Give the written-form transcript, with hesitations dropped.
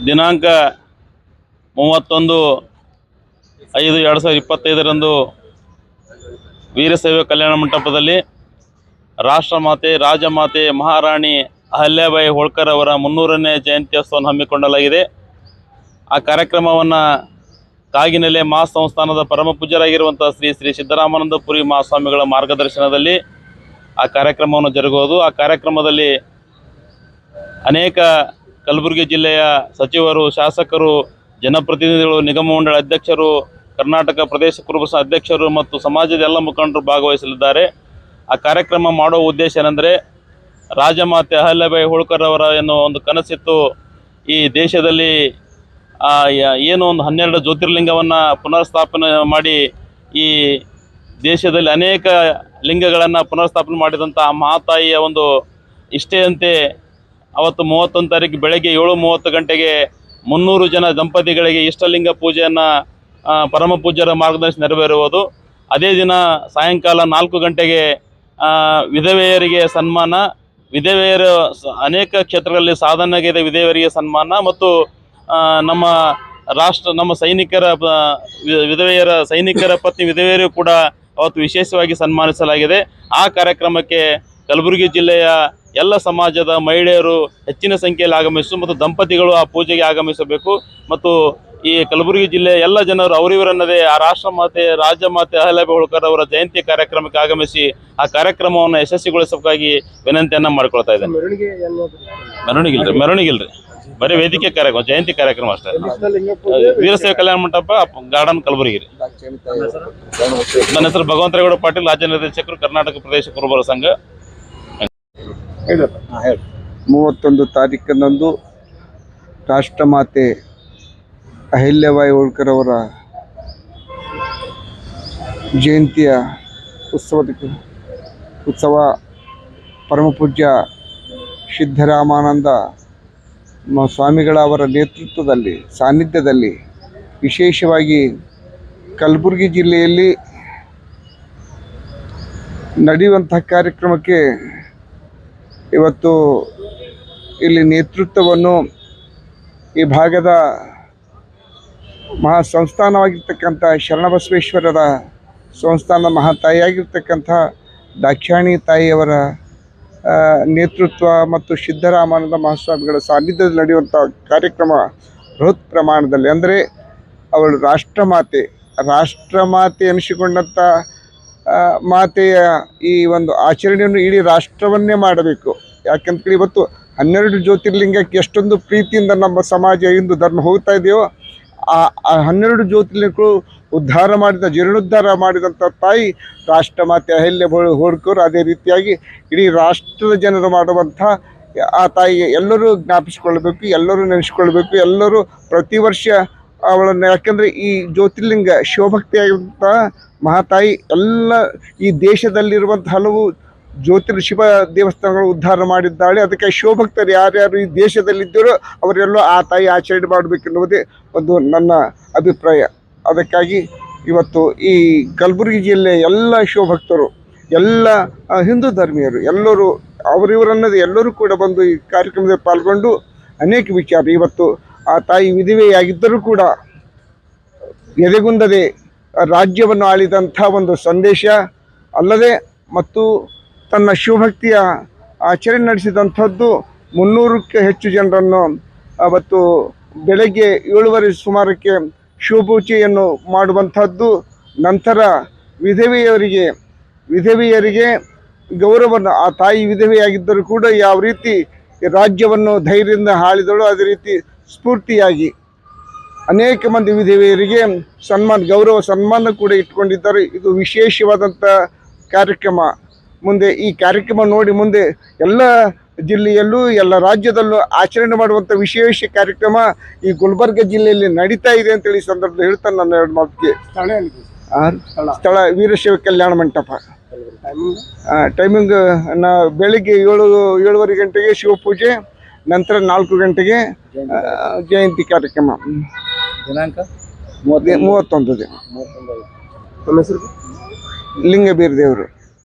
ದಿನಾಂಕ 31/5/2025 ವೀರಶೈವ ಕಲ್ಯಾಣ ಮಂಟಪದಲ್ಲಿ ರಾಷ್ಟ್ರಮಾತೆ ರಾಜಮಾತೆ ಮಹಾರಾಣಿ ಅಹಲ್ಯಾಬಾಯಿ ಹೋಳ್ಕರ್ ಅವರ 300ನೇ ಜಯಂತ್ಯೋತ್ಸವವನ್ನು ಹಮ್ಮಿಕೊಳ್ಳಲಾಗಿದೆ. ಆ ಕಾರ್ಯಕ್ರಮವನ್ನು ಕಾಗಿನೆಲೆ ಮಹಾಸಂಸ್ಥಾನದ ಪರಮ ಪೂಜ್ಯರಾಗಿರುವಂಥ ಶ್ರೀ ಶ್ರೀ ಸಿದ್ದರಾಮಾನಂದಪುರಿ ಮಹಾಸ್ವಾಮಿಗಳ ಮಾರ್ಗದರ್ಶನದಲ್ಲಿ ಆ ಕಾರ್ಯಕ್ರಮವನ್ನು ಜರುಗುವುದು. ಆ ಕಾರ್ಯಕ್ರಮದಲ್ಲಿ ಅನೇಕ ಕಲಬುರಗಿ ಜಿಲ್ಲೆಯ ಸಚಿವರು, ಶಾಸಕರು, ಜನಪ್ರತಿನಿಧಿಗಳು, ನಿಗಮ ಮಂಡಳ ಅಧ್ಯಕ್ಷರು, ಕರ್ನಾಟಕ ಪ್ರದೇಶ ಕುರುಬ ಅಧ್ಯಕ್ಷರು ಮತ್ತು ಸಮಾಜದ ಎಲ್ಲ ಮುಖಂಡರು ಭಾಗವಹಿಸಲಿದ್ದಾರೆ. ಆ ಕಾರ್ಯಕ್ರಮ ಮಾಡುವ ಉದ್ದೇಶ ಏನೆಂದರೆ, ರಾಜಮಾತೆ ಅಹಲ್ಯಾಬಾಯಿ ಹೋಳ್ಕರ್ ಅವರ ಏನೋ ಒಂದು ಕನಸಿತ್ತು, ಈ ದೇಶದಲ್ಲಿ ಏನೋ ಒಂದು 12 ಜ್ಯೋತಿರ್ಲಿಂಗವನ್ನು ಪುನರ್ಸ್ಥಾಪನೆ ಮಾಡಿ ಈ ದೇಶದಲ್ಲಿ ಅನೇಕ ಲಿಂಗಗಳನ್ನು ಪುನರ್ಸ್ಥಾಪನೆ ಮಾಡಿದಂಥ ಆ ಮಹಾತಾಯಿಯ ಒಂದು ಇಷ್ಟೆಯಂತೆ ಅವತ್ತು 31 ತಾರೀಕು ಬೆಳಗ್ಗೆ 7:30 ಗಂಟೆಗೆ 300 ಜನ ದಂಪತಿಗಳಿಗೆ ಇಷ್ಟಲಿಂಗ ಪೂಜೆಯನ್ನು ಪರಮ ಪೂಜ್ಯರ ಮಾರ್ಗದರ್ಶನ ನೆರವೇರುವುದು. ಅದೇ ದಿನ ಸಾಯಂಕಾಲ 4 ಗಂಟೆಗೆ ವಿಧವೆಯರಿಗೆ ಸನ್ಮಾನ, ವಿಧವೆಯರು ಅನೇಕ ಕ್ಷೇತ್ರಗಳಲ್ಲಿ ಸಾಧನೆಯಾಗಿದೆ ವಿಧವೆಯರಿಗೆ ಸನ್ಮಾನ ಮತ್ತು ನಮ್ಮ ಸೈನಿಕರ ವಿಧವೆಯರ ಸೈನಿಕರ ಪತ್ನಿ ವಿಧವೆಯರು ಕೂಡ ಅವತ್ತು ವಿಶೇಷವಾಗಿ ಸನ್ಮಾನಿಸಲಾಗಿದೆ. ಆ ಕಾರ್ಯಕ್ರಮಕ್ಕೆ ಕಲಬುರಗಿ ಜಿಲ್ಲೆಯ ಎಲ್ಲ ಸಮಾಜದ ಮಹಿಳೆಯರು ಹೆಚ್ಚಿನ ಸಂಖ್ಯೆಯಲ್ಲಿ ಆಗಮಿಸು ಮತ್ತು ದಂಪತಿಗಳು ಆ ಪೂಜೆಗೆ ಆಗಮಿಸಬೇಕು ಮತ್ತು ಈ ಕಲಬುರಗಿ ಜಿಲ್ಲೆಯ ಎಲ್ಲ ಜನರು ಅವರಿವರನ್ನದೇ ಆ ರಾಷ್ಟ್ರಮಾತೆ ರಾಜಮಾತೆ ಅಹಲ್ಯಾಬಾಯಿ ಹೋಳ್ಕರ್ ಅವರ ಜಯಂತಿ ಕಾರ್ಯಕ್ರಮಕ್ಕೆ ಆಗಮಿಸಿ ಆ ಕಾರ್ಯಕ್ರಮವನ್ನು ಯಶಸ್ವಿಗೊಳಿಸಬೇಕಾಗಿ ವಿನಂತಿಯನ್ನು ಮಾಡಿಕೊಳ್ತಾ ಇದ್ದೇನೆ. ಮೆರವಣಿಗೆ ಇಲ್ರಿ, ಬರೀ ವೇದಿಕೆ ಕಾರ್ಯಕ್ರಮ, ಜಯಂತಿ ಕಾರ್ಯಕ್ರಮ ಅಷ್ಟೇ. ವೀರಶೈವ ಕಲ್ಯಾಣ ಮಂಟಪ, ಗಾರ್ಡನ್, ಕಲಬುರಗಿ ರೀ. ನನ್ನ ಹೆಸರು ಭಗವಂತರೇಗೌಡ ಪಾಟೀಲ್, ರಾಜ್ಯ ನಿರ್ದೇಶಕರು, ಕರ್ನಾಟಕ ಪ್ರದೇಶ ಕುರುಬರ ಸಂಘ. 31 ತಾರೀಕಿನಂದು ರಾಷ್ಟ್ರಮಾತೆ ಅಹಲ್ಯಾಬಾಯಿ ಹೋಳ್ಕರ್ ಅವರ ಜಯಂತಿಯ ಉತ್ಸವ ಪರಮಪೂಜ್ಯ ಸಿದ್ದರಾಮಾನಂದ ಸ್ವಾಮಿಗಳ ಅವರ ನೇತೃತ್ವದಲ್ಲಿ ಸಾನ್ನಿಧ್ಯದಲ್ಲಿ ವಿಶೇಷವಾಗಿ ಕಲಬುರಗಿ ಜಿಲ್ಲೆಯಲ್ಲಿ ನಡೆಯುವಂಥ ಕಾರ್ಯಕ್ರಮಕ್ಕೆ ಇವತ್ತು ಇಲ್ಲಿ ನೇತೃತ್ವವನ್ನು ಈ ಭಾಗದ ಮಹಾ ಸಂಸ್ಥಾನವಾಗಿರ್ತಕ್ಕಂಥ ಶರಣಬಸವೇಶ್ವರರ ಸಂಸ್ಥಾನ ಮಹಾತಾಯಿಯಾಗಿರ್ತಕ್ಕಂಥ ದಾಕ್ಷಾಯಣಿ ತಾಯಿಯವರ ನೇತೃತ್ವ ಮತ್ತು ಸಿದ್ದರಾಮಾನಂದ ಮಹಾಸ್ವಾಮಿಗಳ ಸಾನ್ನಿಧ್ಯದಲ್ಲಿ ನಡೆಯುವಂಥ ಕಾರ್ಯಕ್ರಮ ಬೃಹತ್ ಪ್ರಮಾಣದಲ್ಲಿ, ಅಂದರೆ ಅವಳು ರಾಷ್ಟ್ರಮಾತೆ ಎನಿಸಿಕೊಂಡಂಥ ಮಾತೆಯ ಈ ಒಂದು ಆಚರಣೆಯನ್ನು ಇಡೀ ರಾಷ್ಟ್ರವನ್ನೇ ಮಾಡಬೇಕು. ಯಾಕಂತೇಳಿ ಇವತ್ತು 12 ಜ್ಯೋತಿರ್ಲಿಂಗಕ್ಕೆ ಎಷ್ಟೊಂದು ಪ್ರೀತಿಯಿಂದ ನಮ್ಮ ಸಮಾಜ ಹಿಂದೂ ಧರ್ಮ ಹೋಗ್ತಾ ಇದೆಯೋ, ಆ 12 ಜ್ಯೋತಿರ್ಲಿಂಗಗಳು ಜೀರ್ಣೋದ್ಧಾರ ಮಾಡಿದಂಥ ತಾಯಿ ರಾಷ್ಟ್ರಮಾತೆ ಅಹಲ್ಯಾಬಾಯಿ ಹೋಳ್ಕರ್. ಅದೇ ರೀತಿಯಾಗಿ ಇಡೀ ರಾಷ್ಟ್ರದ ಜನರು ಮಾಡುವಂಥ ಆ ತಾಯಿಗೆ ಎಲ್ಲರೂ ಜ್ಞಾಪಿಸಿಕೊಳ್ಬೇಕು, ಎಲ್ಲರೂ ನೆನೆಸ್ಕೊಳ್ಬೇಕು, ಎಲ್ಲರೂ ಪ್ರತಿ ವರ್ಷ ಅವಳನ್ನು, ಯಾಕಂದರೆ ಈ ಜ್ಯೋತಿರ್ಲಿಂಗ ಶಿವಭಕ್ತಿಯಾಗಿರುವಂಥ ಮಹಾತಾಯಿ ಎಲ್ಲ ಈ ದೇಶದಲ್ಲಿರುವಂಥ ಹಲವು ಶಿವ ದೇವಸ್ಥಾನಗಳು ಉದ್ಧಾರ ಮಾಡಿದ್ದಾಳೆ. ಅದಕ್ಕೆ ಶಿವಭಕ್ತರು ಯಾರ್ಯಾರು ಈ ದೇಶದಲ್ಲಿದ್ದರೋ ಅವರೆಲ್ಲೋ ಆ ತಾಯಿ ಆಚರಣೆ ಮಾಡಬೇಕೆನ್ನುವುದೇ ಒಂದು ನನ್ನ ಅಭಿಪ್ರಾಯ. ಅದಕ್ಕಾಗಿ ಇವತ್ತು ಈ ಕಲಬುರಗಿ ಜಿಲ್ಲೆಯ ಎಲ್ಲ ಶಿವಭಕ್ತರು, ಎಲ್ಲ ಹಿಂದೂ ಧರ್ಮೀಯರು ಎಲ್ಲರೂ ಅವರಿವರನ್ನದೇ ಎಲ್ಲರೂ ಕೂಡ ಬಂದು ಈ ಕಾರ್ಯಕ್ರಮದಲ್ಲಿ ಪಾಲ್ಗೊಂಡು ಅನೇಕ ವಿಚಾರ, ಇವತ್ತು ಆ ತಾಯಿ ವಿಧವೆಯಾಗಿದ್ದರೂ ಕೂಡ ಎದೆಗುಂದದೆ ರಾಜ್ಯವನ್ನು ಆಳಿದಂಥ ಒಂದು ಸಂದೇಶ ಅಲ್ಲದೆ ಮತ್ತು ತನ್ನ ಶಿವಭಕ್ತಿಯ ಆಚರಣೆ ನಡೆಸಿದಂಥದ್ದು 300ಕ್ಕೆ ಹೆಚ್ಚು ಜನರನ್ನು ಅವತ್ತು ಬೆಳಗ್ಗೆ 7:30 ಸುಮಾರಕ್ಕೆ ಶಿವಪೂಜೆಯನ್ನು ಮಾಡುವಂಥದ್ದು. ನಂತರ ವಿಧವೆಯರಿಗೆ ಗೌರವವನ್ನು, ಆ ತಾಯಿ ವಿಧವೆಯಾಗಿದ್ದರೂ ಕೂಡ ಯಾವ ರೀತಿ ರಾಜ್ಯವನ್ನು ಧೈರ್ಯದಿಂದ ಆಳಿದಳು, ಅದೇ ರೀತಿ ಸ್ಫೂರ್ತಿಯಾಗಿ ಅನೇಕ ಮಂದಿ ವಿಧವೆಯರಿಗೆ ಸನ್ಮಾನ ಕೂಡ ಇಟ್ಕೊಂಡಿದ್ದಾರೆ. ಇದು ವಿಶೇಷವಾದಂಥ ಕಾರ್ಯಕ್ರಮ. ಮುಂದೆ ಈ ಕಾರ್ಯಕ್ರಮ ನೋಡಿ ಮುಂದೆ ಎಲ್ಲ ಜಿಲ್ಲೆಯಲ್ಲೂ ಎಲ್ಲ ರಾಜ್ಯದಲ್ಲೂ ಆಚರಣೆ ಮಾಡುವಂಥ ವಿಶೇಷ ಕಾರ್ಯಕ್ರಮ ಈ ಗುಲ್ಬರ್ಗ ಜಿಲ್ಲೆಯಲ್ಲಿ ನಡೀತಾ ಇದೆ ಅಂತೇಳಿ ಸಂದರ್ಭದಲ್ಲಿ ಹೇಳ್ತಾನೆ. ನನ್ನ 2 ಮಾತಿಗೆ ಸ್ಥಳ ವೀರಶೈವ ಕಲ್ಯಾಣ ಮಂಟಪ. ಟೈಮಿಂಗ್ ಬೆಳಿಗ್ಗೆ 7:30 ಗಂಟೆಗೆ ಶಿವಪೂಜೆ, ನಂತರ 4 ಗಂಟೆಗೆ ಜಯಂತಿ ಕಾರ್ಯಕ್ರಮ. ದಿನಾಂಕ 31 ಲಿಂಗಬೀರ್ ದೇವರು.